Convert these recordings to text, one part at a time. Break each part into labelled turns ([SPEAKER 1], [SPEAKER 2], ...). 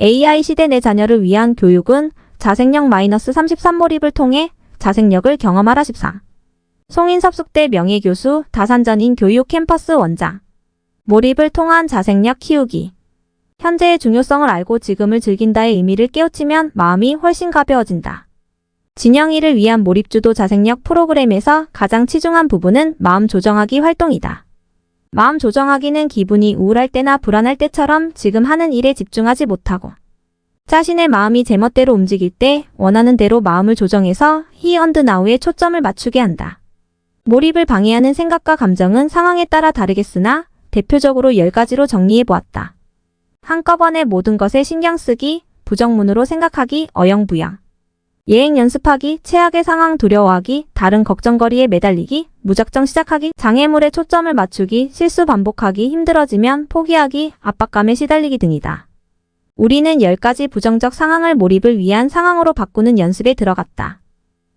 [SPEAKER 1] AI 시대 내 자녀를 위한 교육은 자생력 -33 몰입을 통해 자생력을 경험하라 14. 송인섭숙대 명예교수 다산전인 교육 캠퍼스 원장. 몰입을 통한 자생력 키우기. 현재의 중요성을 알고 지금을 즐긴다의 의미를 깨우치면 마음이 훨씬 가벼워진다. 진영이를 위한 몰입주도 자생력 프로그램에서 가장 치중한 부분은 마음 조정하기 활동이다. 마음 조정하기는 기분이 우울할 때나 불안할 때처럼 지금 하는 일에 집중하지 못하고 자신의 마음이 제멋대로 움직일 때 원하는 대로 마음을 조정해서 Here and Now에 초점을 맞추게 한다. 몰입을 방해하는 생각과 감정은 상황에 따라 다르겠으나 대표적으로 10가지로 정리해 보았다. 한꺼번에 모든 것에 신경 쓰기, 부정문으로 생각하기, 어영부영. 예행 연습하기, 최악의 상황 두려워하기, 다른 걱정거리에 매달리기, 무작정 시작하기, 장애물에 초점을 맞추기, 실수 반복하기, 힘들어지면 포기하기, 압박감에 시달리기 등이다. 우리는 10가지 부정적 상황을 몰입을 위한 상황으로 바꾸는 연습에 들어갔다.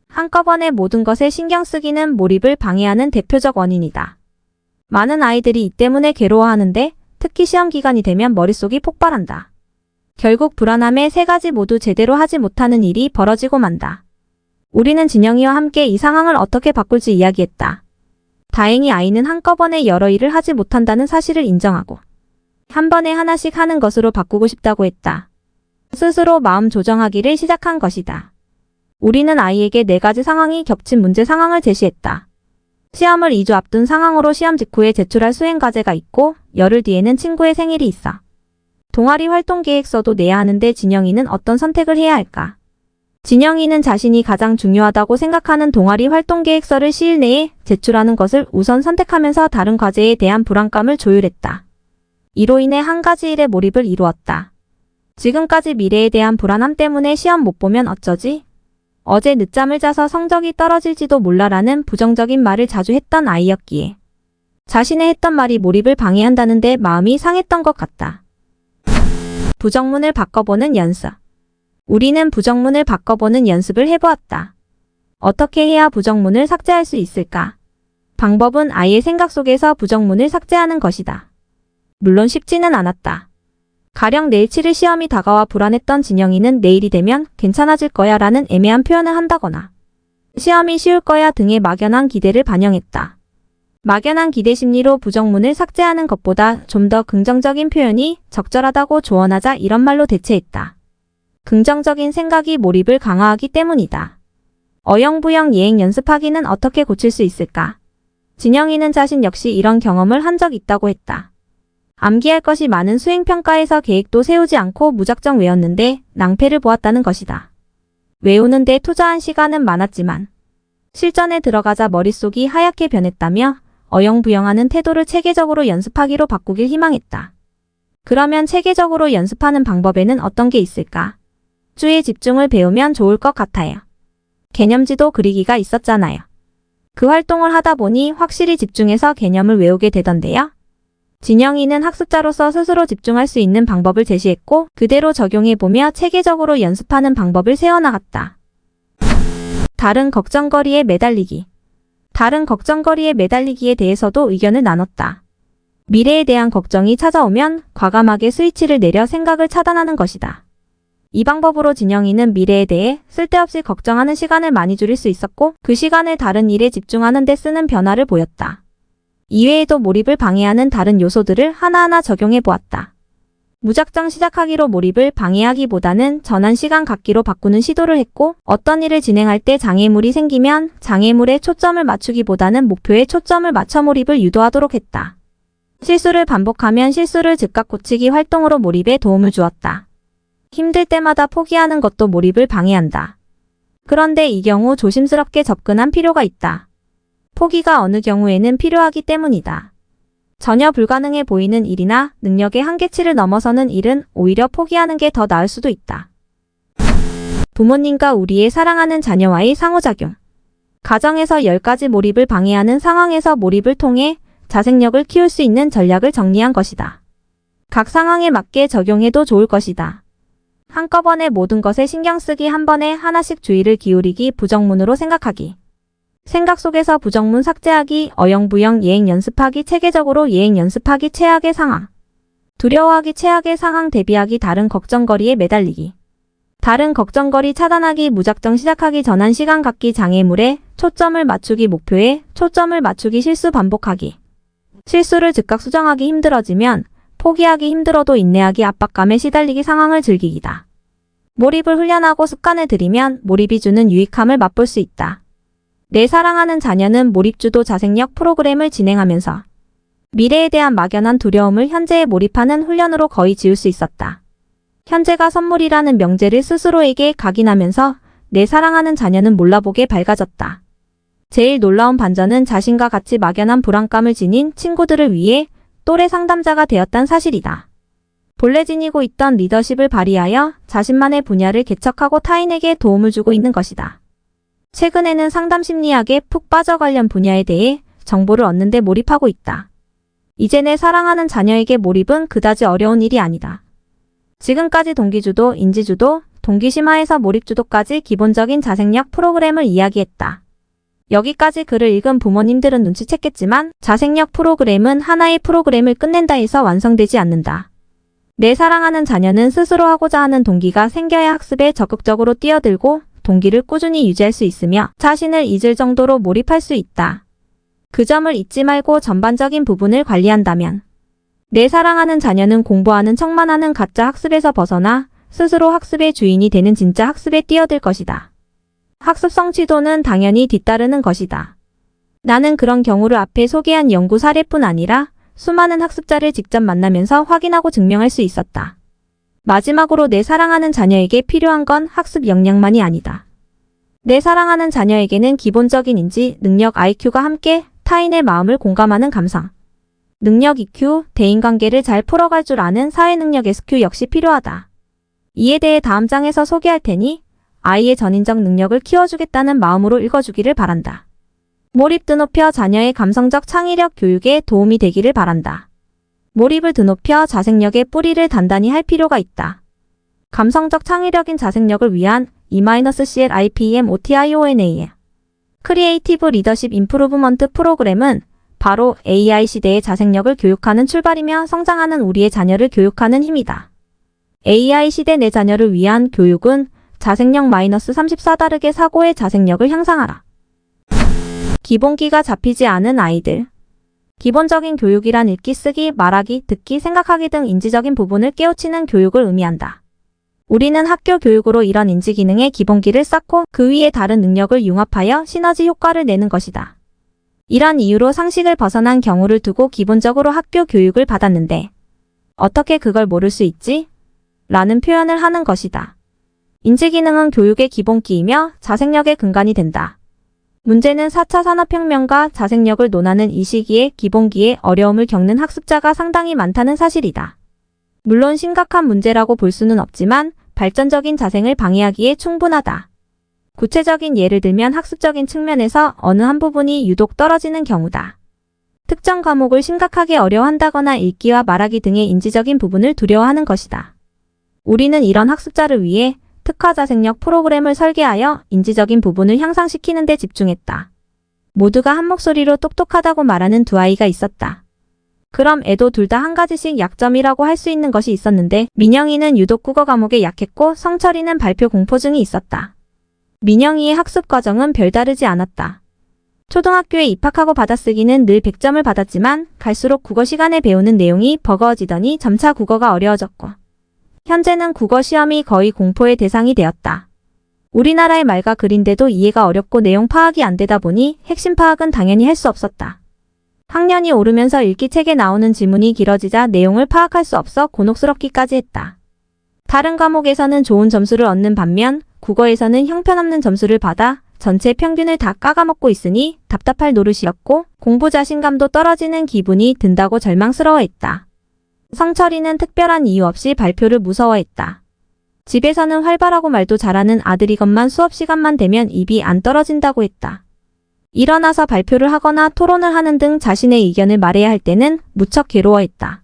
[SPEAKER 1] 한꺼번에 모든 것에 신경 쓰기는 몰입을 방해하는 대표적 원인이다. 많은 아이들이 이 때문에 괴로워하는데 특히 시험 기간이 되면 머릿속이 폭발한다. 결국 불안함에 3가지 모두 제대로 하지 못하는 일이 벌어지고 만다. 우리는 진영이와 함께 이 상황을 어떻게 바꿀지 이야기했다. 다행히 아이는 한꺼번에 여러 일을 하지 못한다는 사실을 인정하고 한 번에 하나씩 하는 것으로 바꾸고 싶다고 했다. 스스로 마음 조정하기를 시작한 것이다. 우리는 아이에게 4가지 상황이 겹친 문제 상황을 제시했다. 시험을 2주 앞둔 상황으로 시험 직후에 제출할 수행과제가 있고 열흘 뒤에는 친구의 생일이 있어. 동아리 활동 계획서도 내야 하는데 진영이는 어떤 선택을 해야 할까? 진영이는 자신이 가장 중요하다고 생각하는 동아리 활동 계획서를 시일 내에 제출하는 것을 우선 선택하면서 다른 과제에 대한 불안감을 조율했다. 이로 인해 한 가지 일에 몰입을 이루었다. 지금까지 미래에 대한 불안함 때문에 시험 못 보면 어쩌지? 어제 늦잠을 자서 성적이 떨어질지도 몰라라는 부정적인 말을 자주 했던 아이였기에 자신의 했던 말이 몰입을 방해한다는데 마음이 상했던 것 같다. 부정문을 바꿔보는 연습. 우리는 부정문을 바꿔보는 연습을 해보았다. 어떻게 해야 부정문을 삭제할 수 있을까? 방법은 아이의 생각 속에서 부정문을 삭제하는 것이다. 물론 쉽지는 않았다. 가령 내일 치를 시험이 다가와 불안했던 진영이는 내일이 되면 괜찮아질 거야 라는 애매한 표현을 한다거나 시험이 쉬울 거야 등의 막연한 기대를 반영했다. 막연한 기대 심리로 부정문을 삭제하는 것보다 좀 더 긍정적인 표현이 적절하다고 조언하자 이런 말로 대체했다. 긍정적인 생각이 몰입을 강화하기 때문이다. 어영부영 예행 연습하기는 어떻게 고칠 수 있을까? 진영이는 자신 역시 이런 경험을 한 적 있다고 했다. 암기할 것이 많은 수행평가에서 계획도 세우지 않고 무작정 외웠는데 낭패를 보았다는 것이다. 외우는데 투자한 시간은 많았지만 실전에 들어가자 머릿속이 하얗게 변했다며 어영부영하는 태도를 체계적으로 연습하기로 바꾸길 희망했다. 그러면 체계적으로 연습하는 방법에는 어떤 게 있을까? 주의 집중을 배우면 좋을 것 같아요. 개념지도 그리기가 있었잖아요. 그 활동을 하다 보니 확실히 집중해서 개념을 외우게 되던데요. 진영이는 학습자로서 스스로 집중할 수 있는 방법을 제시했고 그대로 적용해보며 체계적으로 연습하는 방법을 세워나갔다. 다른 걱정거리에 매달리기. 다른 걱정거리에 매달리기에 대해서도 의견을 나눴다. 미래에 대한 걱정이 찾아오면 과감하게 스위치를 내려 생각을 차단하는 것이다. 이 방법으로 진영이는 미래에 대해 쓸데없이 걱정하는 시간을 많이 줄일 수 있었고 그 시간을 다른 일에 집중하는 데 쓰는 변화를 보였다. 이외에도 몰입을 방해하는 다른 요소들을 하나하나 적용해 보았다. 무작정 시작하기로 몰입을 방해하기보다는 전환 시간 갖기로 바꾸는 시도를 했고 어떤 일을 진행할 때 장애물이 생기면 장애물에 초점을 맞추기보다는 목표에 초점을 맞춰 몰입을 유도하도록 했다. 실수를 반복하면 실수를 즉각 고치기 활동으로 몰입에 도움을 주었다. 힘들 때마다 포기하는 것도 몰입을 방해한다. 그런데 이 경우 조심스럽게 접근한 필요가 있다. 포기가 어느 경우에는 필요하기 때문이다. 전혀 불가능해 보이는 일이나 능력의 한계치를 넘어서는 일은 오히려 포기하는 게 더 나을 수도 있다. 부모님과 우리의 사랑하는 자녀와의 상호작용. 가정에서 10가지 몰입을 방해하는 상황에서 몰입을 통해 자생력을 키울 수 있는 전략을 정리한 것이다. 각 상황에 맞게 적용해도 좋을 것이다. 한꺼번에 모든 것에 신경 쓰기, 한 번에 하나씩 주의를 기울이기, 부정문으로 생각하기. 생각 속에서 부정문 삭제하기, 어영부영 예행 연습하기, 체계적으로 예행 연습하기, 최악의 상황. 두려워하기 최악의 상황 대비하기 다른 걱정거리에 매달리기. 다른 걱정거리 차단하기 무작정 시작하기 전환 시간 갖기 장애물에 초점을 맞추기 목표에 초점을 맞추기 실수 반복하기. 실수를 즉각 수정하기 힘들어지면 포기하기 힘들어도 인내하기 압박감에 시달리기 상황을 즐기기다. 몰입을 훈련하고 습관을 들이면 몰입이 주는 유익함을 맛볼 수 있다. 내 사랑하는 자녀는 몰입주도 자생력 프로그램을 진행하면서 미래에 대한 막연한 두려움을 현재에 몰입하는 훈련으로 거의 지울 수 있었다. 현재가 선물이라는 명제를 스스로에게 각인하면서 내 사랑하는 자녀는 몰라보게 밝아졌다. 제일 놀라운 반전은 자신과 같이 막연한 불안감을 지닌 친구들을 위해 또래 상담자가 되었다는 사실이다. 본래 지니고 있던 리더십을 발휘하여 자신만의 분야를 개척하고 타인에게 도움을 주고 있는 것이다. 최근에는 상담 심리학에 푹 빠져 관련 분야에 대해 정보를 얻는 데 몰입하고 있다. 이제 내 사랑하는 자녀에게 몰입은 그다지 어려운 일이 아니다. 지금까지 동기주도, 인지주도, 동기심화에서 몰입주도까지 기본적인 자생력 프로그램을 이야기했다. 여기까지 글을 읽은 부모님들은 눈치챘겠지만 자생력 프로그램은 하나의 프로그램을 끝낸다 해서 완성되지 않는다. 내 사랑하는 자녀는 스스로 하고자 하는 동기가 생겨야 학습에 적극적으로 뛰어들고 동기를 꾸준히 유지할 수 있으며 자신을 잊을 정도로 몰입할 수 있다. 그 점을 잊지 말고 전반적인 부분을 관리한다면 내 사랑하는 자녀는 공부하는 척만 하는 가짜 학습에서 벗어나 스스로 학습의 주인이 되는 진짜 학습에 뛰어들 것이다. 학습 성취도는 당연히 뒤따르는 것이다. 나는 그런 경우를 앞에 소개한 연구 사례뿐 아니라 수많은 학습자를 직접 만나면서 확인하고 증명할 수 있었다. 마지막으로 내 사랑하는 자녀에게 필요한 건 학습 역량만이 아니다. 내 사랑하는 자녀에게는 기본적인 인지, 능력 IQ가 함께 타인의 마음을 공감하는 감성, 능력 EQ, 대인관계를 잘 풀어갈 줄 아는 사회능력 SQ 역시 필요하다. 이에 대해 다음 장에서 소개할 테니 아이의 전인적 능력을 키워주겠다는 마음으로 읽어주기를 바란다. 몰입 드높여 자녀의 감성적 창의력 교육에 도움이 되기를 바란다. 몰입을 드높여 자생력의 뿌리를 단단히 할 필요가 있다. 감성적 창의력인 자생력을 위한 E-CLIPEM OTIONA 크리에이티브 리더십 임프루브먼트 프로그램은 바로 AI 시대의 자생력을 교육하는 출발이며 성장하는 우리의 자녀를 교육하는 힘이다. AI 시대 내 자녀를 위한 교육은 자생력 -34 다르게 사고의 자생력을 향상하라. 기본기가 잡히지 않은 아이들. 기본적인 교육이란 읽기, 쓰기, 말하기, 듣기, 생각하기 등 인지적인 부분을 깨우치는 교육을 의미한다. 우리는 학교 교육으로 이런 인지 기능의 기본기를 쌓고 그 위에 다른 능력을 융합하여 시너지 효과를 내는 것이다. 이런 이유로 상식을 벗어난 경우를 두고 기본적으로 학교 교육을 받았는데 어떻게 그걸 모를 수 있지? 라는 표현을 하는 것이다. 인지기능은 교육의 기본기이며 자생력의 근간이 된다. 문제는 4차 산업혁명과 자생력을 논하는 이 시기에 기본기에 어려움을 겪는 학습자가 상당히 많다는 사실이다. 물론 심각한 문제라고 볼 수는 없지만 발전적인 자생을 방해하기에 충분하다. 구체적인 예를 들면 학습적인 측면에서 어느 한 부분이 유독 떨어지는 경우다. 특정 과목을 심각하게 어려워한다거나 읽기와 말하기 등의 인지적인 부분을 두려워하는 것이다. 우리는 이런 학습자를 위해 특화 자생력 프로그램을 설계하여 인지적인 부분을 향상시키는 데 집중했다. 모두가 한 목소리로 똑똑하다고 말하는 두 아이가 있었다. 그럼 애도 둘 다 한 가지씩 약점이라고 할 수 있는 것이 있었는데 민영이는 유독 국어 과목에 약했고 성철이는 발표 공포증이 있었다. 민영이의 학습 과정은 별다르지 않았다. 초등학교에 입학하고 받아쓰기는 늘 100점을 받았지만 갈수록 국어 시간에 배우는 내용이 버거워지더니 점차 국어가 어려워졌고 현재는 국어 시험이 거의 공포의 대상이 되었다. 우리나라의 말과 글인데도 이해가 어렵고 내용 파악이 안 되다 보니 핵심 파악은 당연히 할 수 없었다. 학년이 오르면서 읽기 책에 나오는 지문이 길어지자 내용을 파악할 수 없어 곤혹스럽기까지 했다. 다른 과목에서는 좋은 점수를 얻는 반면 국어에서는 형편없는 점수를 받아 전체 평균을 다 까가먹고 있으니 답답할 노릇이었고 공부 자신감도 떨어지는 기분이 든다고 절망스러워했다. 성철이는 특별한 이유 없이 발표를 무서워했다. 집에서는 활발하고 말도 잘하는 아들이건만 수업 시간만 되면 입이 안 떨어진다고 했다. 일어나서 발표를 하거나 토론을 하는 등 자신의 의견을 말해야 할 때는 무척 괴로워했다.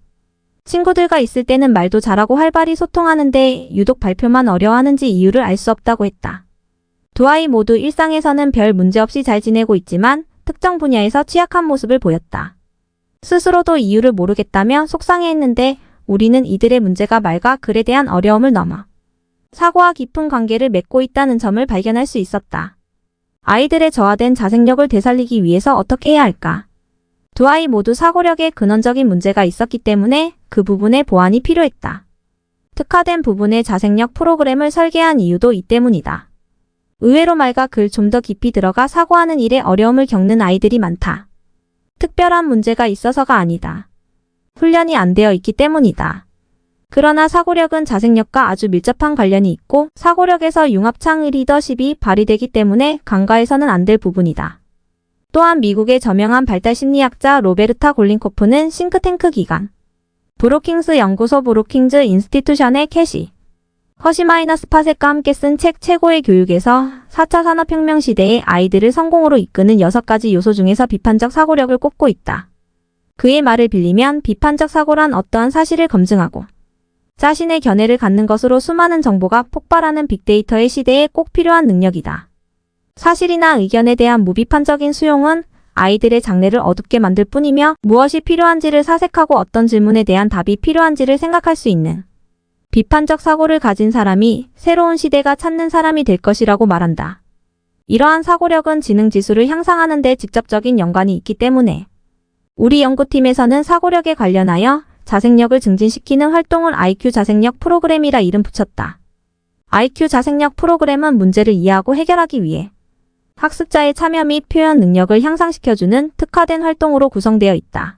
[SPEAKER 1] 친구들과 있을 때는 말도 잘하고 활발히 소통하는데 유독 발표만 어려워하는지 이유를 알 수 없다고 했다. 두 아이 모두 일상에서는 별 문제 없이 잘 지내고 있지만 특정 분야에서 취약한 모습을 보였다. 스스로도 이유를 모르겠다며 속상해했는데 우리는 이들의 문제가 말과 글에 대한 어려움을 넘어 사고와 깊은 관계를 맺고 있다는 점을 발견할 수 있었다. 아이들의 저하된 자생력을 되살리기 위해서 어떻게 해야 할까? 두 아이 모두 사고력에 근원적인 문제가 있었기 때문에 그 부분의 보완이 필요했다. 특화된 부분의 자생력 프로그램을 설계한 이유도 이 때문이다. 의외로 말과 글 좀 더 깊이 들어가 사고하는 일에 어려움을 겪는 아이들이 많다. 특별한 문제가 있어서가 아니다. 훈련이 안 되어 있기 때문이다. 그러나 사고력은 자생력과 아주 밀접한 관련이 있고 사고력에서 융합창의 리더십이 발휘되기 때문에 간과해서는 안 될 부분이다. 또한 미국의 저명한 발달 심리학자 로베르타 골린코프는 싱크탱크 기관 브루킹스 연구소 브루킹즈 인스티튜션의 캐시 허시-파섹과 함께 쓴 책 최고의 교육에서 4차 산업혁명 시대의 아이들을 성공으로 이끄는 6가지 요소 중에서 비판적 사고력을 꼽고 있다. 그의 말을 빌리면 비판적 사고란 어떠한 사실을 검증하고 자신의 견해를 갖는 것으로 수많은 정보가 폭발하는 빅데이터의 시대에 꼭 필요한 능력이다. 사실이나 의견에 대한 무비판적인 수용은 아이들의 장래를 어둡게 만들 뿐이며 무엇이 필요한지를 사색하고 어떤 질문에 대한 답이 필요한지를 생각할 수 있는 비판적 사고를 가진 사람이 새로운 시대가 찾는 사람이 될 것이라고 말한다. 이러한 사고력은 지능 지수를 향상하는 데 직접적인 연관이 있기 때문에 우리 연구팀에서는 사고력에 관련하여 자생력을 증진시키는 활동을 IQ 자생력 프로그램이라 이름 붙였다. IQ 자생력 프로그램은 문제를 이해하고 해결하기 위해 학습자의 참여 및 표현 능력을 향상시켜주는 특화된 활동으로 구성되어 있다.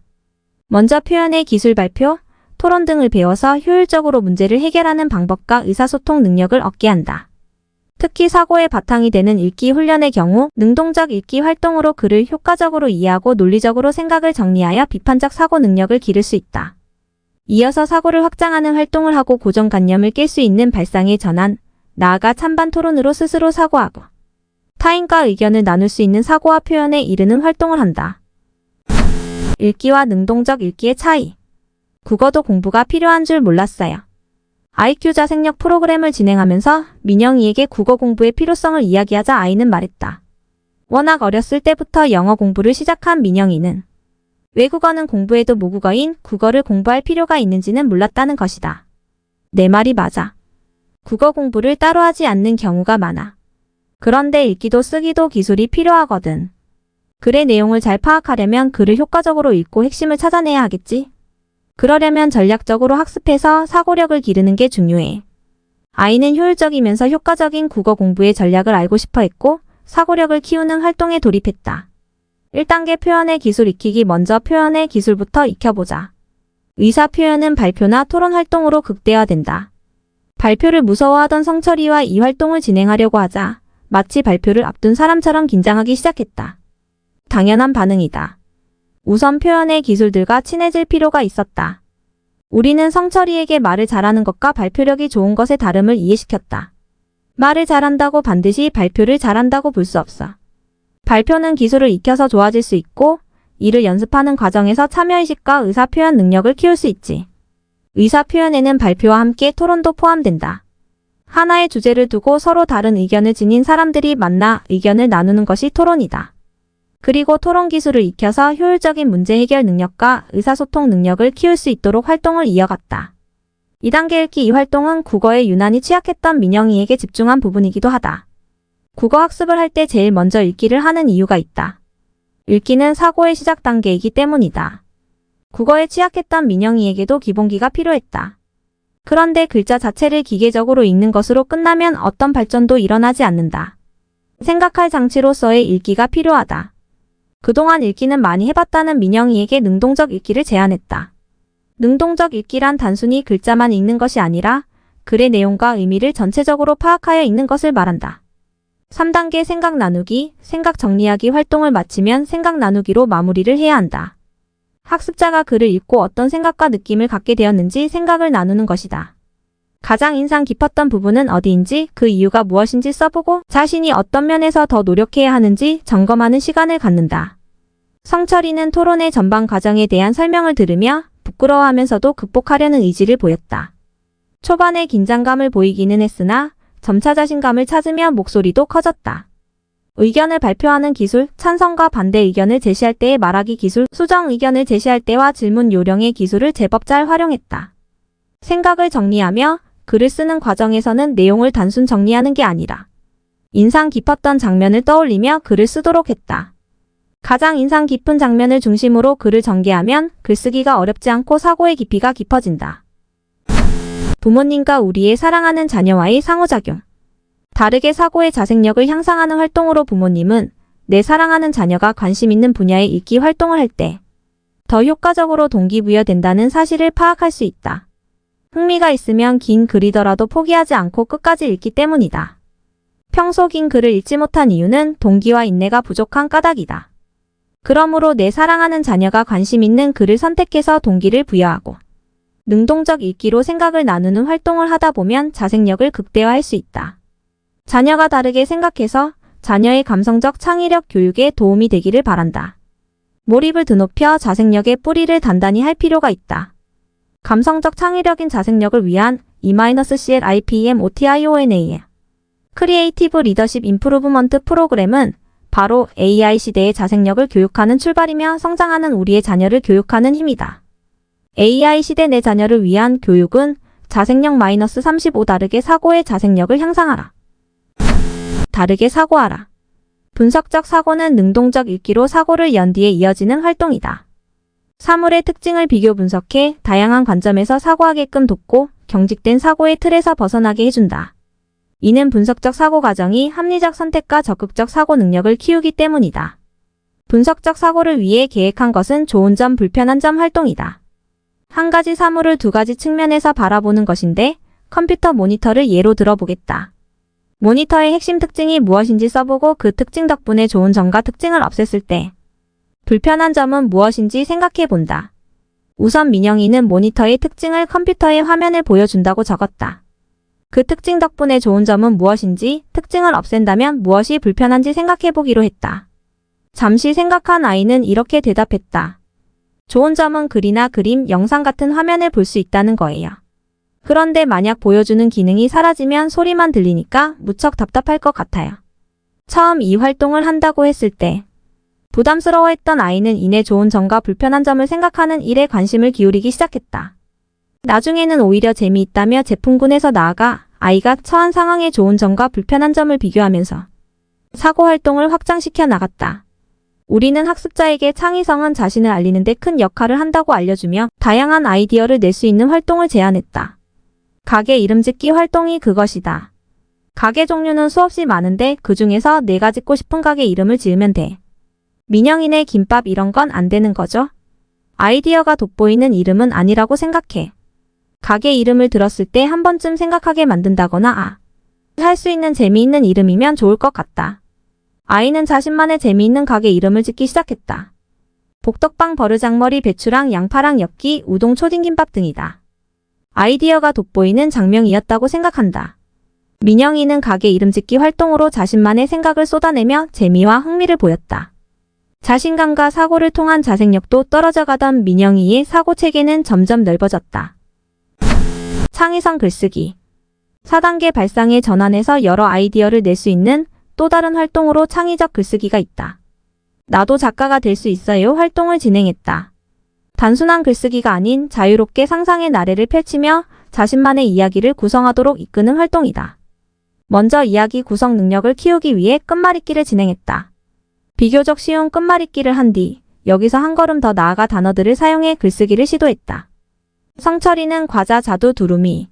[SPEAKER 1] 먼저 표현의 기술 발표, 토론 등을 배워서 효율적으로 문제를 해결하는 방법과 의사소통 능력을 얻게 한다. 특히 사고의 바탕이 되는 읽기 훈련의 경우 능동적 읽기 활동으로 글을 효과적으로 이해하고 논리적으로 생각을 정리하여 비판적 사고 능력을 기를 수 있다. 이어서 사고를 확장하는 활동을 하고 고정관념을 깰 수 있는 발상의 전환, 나아가 찬반 토론으로 스스로 사고하고 타인과 의견을 나눌 수 있는 사고와 표현에 이르는 활동을 한다. 읽기와 능동적 읽기의 차이. 국어도 공부가 필요한 줄 몰랐어요. IQ 자생력 프로그램을 진행하면서 민영이에게 국어 공부의 필요성을 이야기하자 아이는 말했다. 워낙 어렸을 때부터 영어 공부를 시작한 민영이는 외국어는 공부해도 모국어인 국어를 공부할 필요가 있는지는 몰랐다는 것이다. 내 말이 맞아. 국어 공부를 따로 하지 않는 경우가 많아. 그런데 읽기도 쓰기도 기술이 필요하거든. 글의 내용을 잘 파악하려면 글을 효과적으로 읽고 핵심을 찾아내야 하겠지? 그러려면 전략적으로 학습해서 사고력을 기르는 게 중요해. 아이는 효율적이면서 효과적인 국어 공부의 전략을 알고 싶어 했고 사고력을 키우는 활동에 돌입했다. 1단계 표현의 기술 익히기. 먼저 표현의 기술부터 익혀보자. 의사 표현은 발표나 토론 활동으로 극대화된다. 발표를 무서워하던 성철이와 이 활동을 진행하려고 하자 마치 발표를 앞둔 사람처럼 긴장하기 시작했다. 당연한 반응이다. 우선 표현의 기술들과 친해질 필요가 있었다. 우리는 성철이에게 말을 잘하는 것과 발표력이 좋은 것의 다름을 이해시켰다. 말을 잘한다고 반드시 발표를 잘한다고 볼 수 없어. 발표는 기술을 익혀서 좋아질 수 있고 이를 연습하는 과정에서 참여의식과 의사표현 능력을 키울 수 있지. 의사표현에는 발표와 함께 토론도 포함된다. 하나의 주제를 두고 서로 다른 의견을 지닌 사람들이 만나 의견을 나누는 것이 토론이다. 그리고 토론 기술을 익혀서 효율적인 문제 해결 능력과 의사소통 능력을 키울 수 있도록 활동을 이어갔다. 2단계 읽기. 이 활동은 국어에 유난히 취약했던 민영이에게 집중한 부분이기도 하다. 국어 학습을 할 때 제일 먼저 읽기를 하는 이유가 있다. 읽기는 사고의 시작 단계이기 때문이다. 국어에 취약했던 민영이에게도 기본기가 필요했다. 그런데 글자 자체를 기계적으로 읽는 것으로 끝나면 어떤 발전도 일어나지 않는다. 생각할 장치로서의 읽기가 필요하다. 그동안 읽기는 많이 해봤다는 민영이에게 능동적 읽기를 제안했다. 능동적 읽기란 단순히 글자만 읽는 것이 아니라 글의 내용과 의미를 전체적으로 파악하여 읽는 것을 말한다. 3단계 생각 나누기. 생각 정리하기 활동을 마치면 생각 나누기로 마무리를 해야 한다. 학습자가 글을 읽고 어떤 생각과 느낌을 갖게 되었는지 생각을 나누는 것이다. 가장 인상 깊었던 부분은 어디인지 그 이유가 무엇인지 써보고 자신이 어떤 면에서 더 노력해야 하는지 점검하는 시간을 갖는다. 성철이는 토론의 전반 과정에 대한 설명을 들으며 부끄러워하면서도 극복하려는 의지를 보였다. 초반에 긴장감을 보이기는 했으나 점차 자신감을 찾으며 목소리도 커졌다. 의견을 발표하는 기술, 찬성과 반대 의견을 제시할 때의 말하기 기술, 수정 의견을 제시할 때와 질문 요령의 기술을 제법 잘 활용했다. 생각을 정리하며 글을 쓰는 과정에서는 내용을 단순 정리하는 게 아니라 인상 깊었던 장면을 떠올리며 글을 쓰도록 했다. 가장 인상 깊은 장면을 중심으로 글을 전개하면 글쓰기가 어렵지 않고 사고의 깊이가 깊어진다. 부모님과 우리의 사랑하는 자녀와의 상호작용. 다르게 사고의 자생력을 향상하는 활동으로 부모님은 내 사랑하는 자녀가 관심 있는 분야의 읽기 활동을 할 때 더 효과적으로 동기부여된다는 사실을 파악할 수 있다. 흥미가 있으면 긴 글이더라도 포기하지 않고 끝까지 읽기 때문이다. 평소 긴 글을 읽지 못한 이유는 동기와 인내가 부족한 까닭이다. 그러므로 내 사랑하는 자녀가 관심 있는 글을 선택해서 동기를 부여하고 능동적 읽기로 생각을 나누는 활동을 하다 보면 자생력을 극대화할 수 있다. 자녀가 다르게 생각해서 자녀의 감성적 창의력 교육에 도움이 되기를 바란다. 몰입을 드높여 자생력의 뿌리를 단단히 할 필요가 있다. 감성적 창의력인 자생력을 위한 E-CLIPMOTIONA 크리에이티브 리더십 임프루브먼트 프로그램은 바로 AI 시대의 자생력을 교육하는 출발이며 성장하는 우리의 자녀를 교육하는 힘이다. AI 시대 내 자녀를 위한 교육은 자생력 -35 다르게 사고의 자생력을 향상하라. 다르게 사고하라. 분석적 사고는 능동적 읽기로 사고를 연 뒤에 이어지는 활동이다. 사물의 특징을 비교 분석해 다양한 관점에서 사고하게끔 돕고 경직된 사고의 틀에서 벗어나게 해준다. 이는 분석적 사고 과정이 합리적 선택과 적극적 사고 능력을 키우기 때문이다. 분석적 사고를 위해 계획한 것은 좋은 점, 불편한 점 활동이다. 한 가지 사물을 두 가지 측면에서 바라보는 것인데 컴퓨터 모니터를 예로 들어보겠다. 모니터의 핵심 특징이 무엇인지 써보고 그 특징 덕분에 좋은 점과 특징을 없앴을 때 불편한 점은 무엇인지 생각해 본다. 우선 민영이는 모니터의 특징을 컴퓨터의 화면에 보여준다고 적었다. 그 특징 덕분에 좋은 점은 무엇인지, 특징을 없앤다면 무엇이 불편한지 생각해 보기로 했다. 잠시 생각한 아이는 이렇게 대답했다. 좋은 점은 글이나 그림, 영상 같은 화면을 볼 수 있다는 거예요. 그런데 만약 보여주는 기능이 사라지면 소리만 들리니까 무척 답답할 것 같아요. 처음 이 활동을 한다고 했을 때 부담스러워했던 아이는 이내 좋은 점과 불편한 점을 생각하는 일에 관심을 기울이기 시작했다. 나중에는 오히려 재미있다며 제품군에서 나아가 아이가 처한 상황의 좋은 점과 불편한 점을 비교하면서 사고 활동을 확장시켜 나갔다. 우리는 학습자에게 창의성은 자신을 알리는 데 큰 역할을 한다고 알려주며 다양한 아이디어를 낼 수 있는 활동을 제안했다. 가게 이름 짓기 활동이 그것이다. 가게 종류는 수없이 많은데 그 중에서 내가 짓고 싶은 가게 이름을 지으면 돼. 민영이네 김밥 이런 건 안 되는 거죠? 아이디어가 돋보이는 이름은 아니라고 생각해. 가게 이름을 들었을 때 한 번쯤 생각하게 만든다거나 할 수 있는 재미있는 이름이면 좋을 것 같다. 아이는 자신만의 재미있는 가게 이름을 짓기 시작했다. 복덕빵, 버르장머리, 배추랑 양파랑 엽기, 우동, 초딩김밥 등이다. 아이디어가 돋보이는 장면이었다고 생각한다. 민영이는 가게 이름 짓기 활동으로 자신만의 생각을 쏟아내며 재미와 흥미를 보였다. 자신감과 사고를 통한 자생력도 떨어져가던 민영이의 사고 체계는 점점 넓어졌다. 창의성 글쓰기. 4단계 발상의 전환에서 여러 아이디어를 낼 수 있는 또 다른 활동으로 창의적 글쓰기가 있다. 나도 작가가 될 수 있어요 활동을 진행했다. 단순한 글쓰기가 아닌 자유롭게 상상의 나래를 펼치며 자신만의 이야기를 구성하도록 이끄는 활동이다. 먼저 이야기 구성 능력을 키우기 위해 끝말잇기를 진행했다. 비교적 쉬운 끝말잇기를 한 뒤 여기서 한 걸음 더 나아가 단어들을 사용해 글쓰기를 시도했다. 성철이는 과자, 자두, 두루미,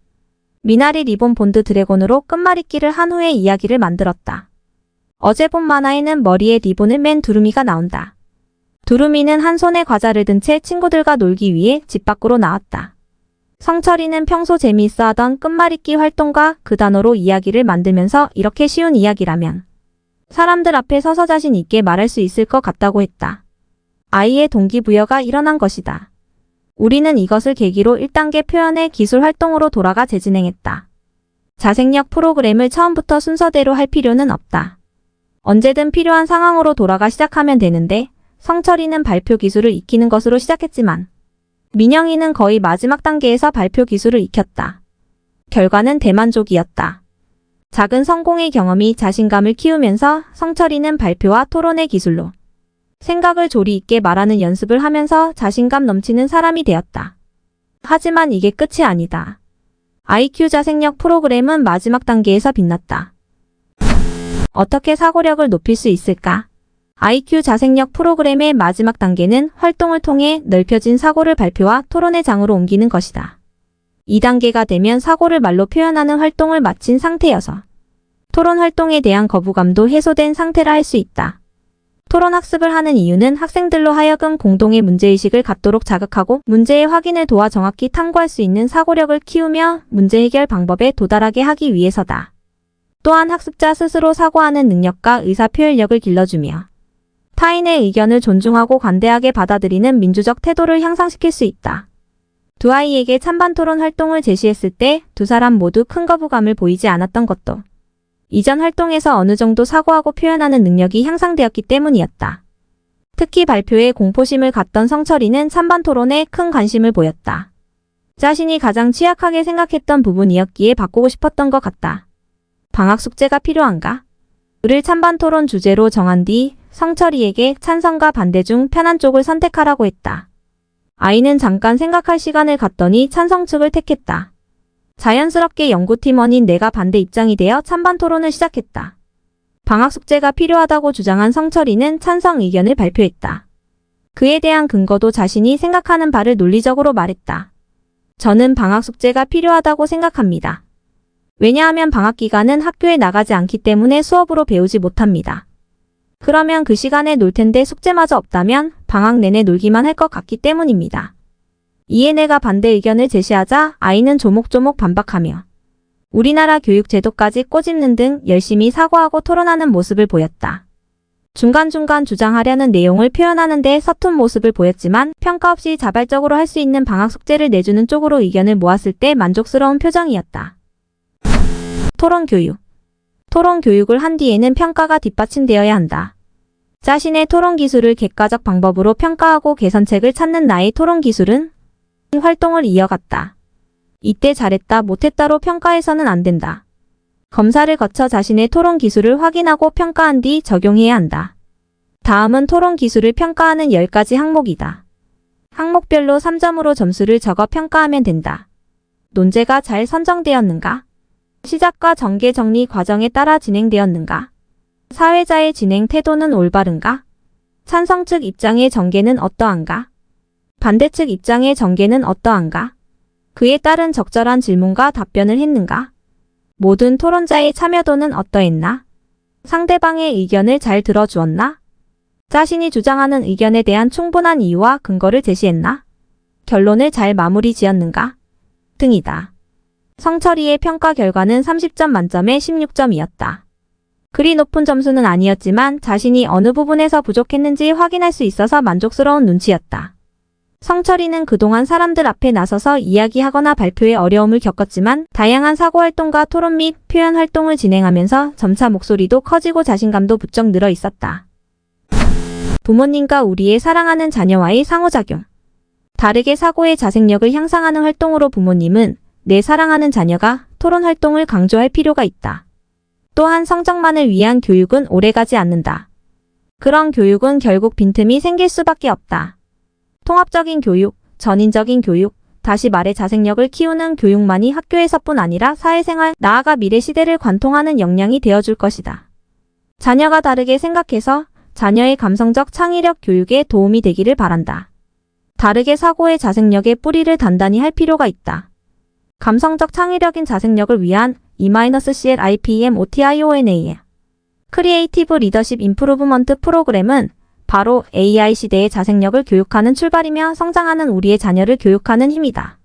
[SPEAKER 1] 미나리, 리본, 본드, 드래곤으로 끝말잇기를 한 후에 이야기를 만들었다. 어제 본 만화에는 머리에 리본을 맨 두루미가 나온다. 두루미는 한 손에 과자를 든 채 친구들과 놀기 위해 집 밖으로 나왔다. 성철이는 평소 재미있어 하던 끝말잇기 활동과 그 단어로 이야기를 만들면서 이렇게 쉬운 이야기라면 사람들 앞에 서서 자신 있게 말할 수 있을 것 같다고 했다. 아이의 동기부여가 일어난 것이다. 우리는 이것을 계기로 1단계 표현의 기술 활동으로 돌아가 재진행했다. 자생력 프로그램을 처음부터 순서대로 할 필요는 없다. 언제든 필요한 상황으로 돌아가 시작하면 되는데 성철이는 발표 기술을 익히는 것으로 시작했지만 민영이는 거의 마지막 단계에서 발표 기술을 익혔다. 결과는 대만족이었다. 작은 성공의 경험이 자신감을 키우면서 성철이는 발표와 토론의 기술로 생각을 조리 있게 말하는 연습을 하면서 자신감 넘치는 사람이 되었다. 하지만 이게 끝이 아니다. IQ 자생력 프로그램은 마지막 단계에서 빛났다. 어떻게 사고력을 높일 수 있을까? IQ 자생력 프로그램의 마지막 단계는 활동을 통해 넓혀진 사고를 발표와 토론의 장으로 옮기는 것이다. 2단계가 되면 사고를 말로 표현하는 활동을 마친 상태여서 토론 활동에 대한 거부감도 해소된 상태라 할 수 있다. 토론 학습을 하는 이유는 학생들로 하여금 공동의 문제의식을 갖도록 자극하고 문제의 확인을 도와 정확히 탐구할 수 있는 사고력을 키우며 문제 해결 방법에 도달하게 하기 위해서다. 또한 학습자 스스로 사고하는 능력과 의사표현력을 길러주며 타인의 의견을 존중하고 관대하게 받아들이는 민주적 태도를 향상시킬 수 있다. 두 아이에게 찬반 토론 활동을 제시했을 때 두 사람 모두 큰 거부감을 보이지 않았던 것도 이전 활동에서 어느 정도 사고하고 표현하는 능력이 향상되었기 때문이었다. 특히 발표에 공포심을 갖던 성철이는 찬반 토론에 큰 관심을 보였다. 자신이 가장 취약하게 생각했던 부분이었기에 바꾸고 싶었던 것 같다. 방학 숙제가 필요한가? 를 찬반 토론 주제로 정한 뒤 성철이에게 찬성과 반대 중 편한 쪽을 선택하라고 했다. 아이는 잠깐 생각할 시간을 갖더니 찬성 측을 택했다. 자연스럽게 연구팀원인 내가 반대 입장이 되어 찬반 토론을 시작했다. 방학 숙제가 필요하다고 주장한 성철이는 찬성 의견을 발표했다. 그에 대한 근거도 자신이 생각하는 바를 논리적으로 말했다. 저는 방학 숙제가 필요하다고 생각합니다. 왜냐하면 방학 기간은 학교에 나가지 않기 때문에 수업으로 배우지 못합니다. 그러면 그 시간에 놀 텐데 숙제마저 없다면 방학 내내 놀기만 할 것 같기 때문입니다. 이에 내가 반대 의견을 제시하자 아이는 조목조목 반박하며 우리나라 교육 제도까지 꼬집는 등 열심히 사과하고 토론하는 모습을 보였다. 중간중간 주장하려는 내용을 표현하는 데 서툰 모습을 보였지만 평가 없이 자발적으로 할 수 있는 방학 숙제를 내주는 쪽으로 의견을 모았을 때 만족스러운 표정이었다. 토론 교육. 토론 교육을 한 뒤에는 평가가 뒷받침되어야 한다. 자신의 토론 기술을 객관적 방법으로 평가하고 개선책을 찾는 나의 토론 기술은 활동을 이어갔다. 이때 잘했다 못했다로 평가해서는 안 된다. 검사를 거쳐 자신의 토론 기술을 확인하고 평가한 뒤 적용해야 한다. 다음은 토론 기술을 평가하는 10가지 항목이다. 항목별로 3점으로 점수를 적어 평가하면 된다. 논제가 잘 선정되었는가? 시작과 전개 정리 과정에 따라 진행되었는가? 사회자의 진행 태도는 올바른가? 찬성 측 입장의 전개는 어떠한가? 반대 측 입장의 전개는 어떠한가? 그에 따른 적절한 질문과 답변을 했는가? 모든 토론자의 참여도는 어떠했나? 상대방의 의견을 잘 들어주었나? 자신이 주장하는 의견에 대한 충분한 이유와 근거를 제시했나? 결론을 잘 마무리 지었는가? 등이다. 성철이의 평가 결과는 30점 만점에 16점이었다. 그리 높은 점수는 아니었지만 자신이 어느 부분에서 부족했는지 확인할 수 있어서 만족스러운 눈치였다. 성철이는 그동안 사람들 앞에 나서서 이야기하거나 발표에 어려움을 겪었지만 다양한 사고활동과 토론 및 표현 활동을 진행하면서 점차 목소리도 커지고 자신감도 부쩍 늘어 있었다. 부모님과 우리의 사랑하는 자녀와의 상호작용. 다르게 사고의 자생력을 향상하는 활동으로 부모님은 내 사랑하는 자녀가 토론 활동을 강조할 필요가 있다. 또한 성적만을 위한 교육은 오래가지 않는다. 그런 교육은 결국 빈틈이 생길 수밖에 없다. 통합적인 교육, 전인적인 교육, 다시 말해 자생력을 키우는 교육만이 학교에서뿐 아니라 사회생활, 나아가 미래 시대를 관통하는 역량이 되어줄 것이다. 자녀가 다르게 생각해서 자녀의 감성적 창의력 교육에 도움이 되기를 바란다. 다르게 사고의 자생력의 뿌리를 단단히 할 필요가 있다. 감성적 창의력인 자생력을 위한 E-CLIPMOTIONA 크리에이티브 리더십 임프루브먼트 프로그램은 바로 AI 시대의 자생력을 교육하는 출발이며 성장하는 우리의 자녀를 교육하는 힘이다.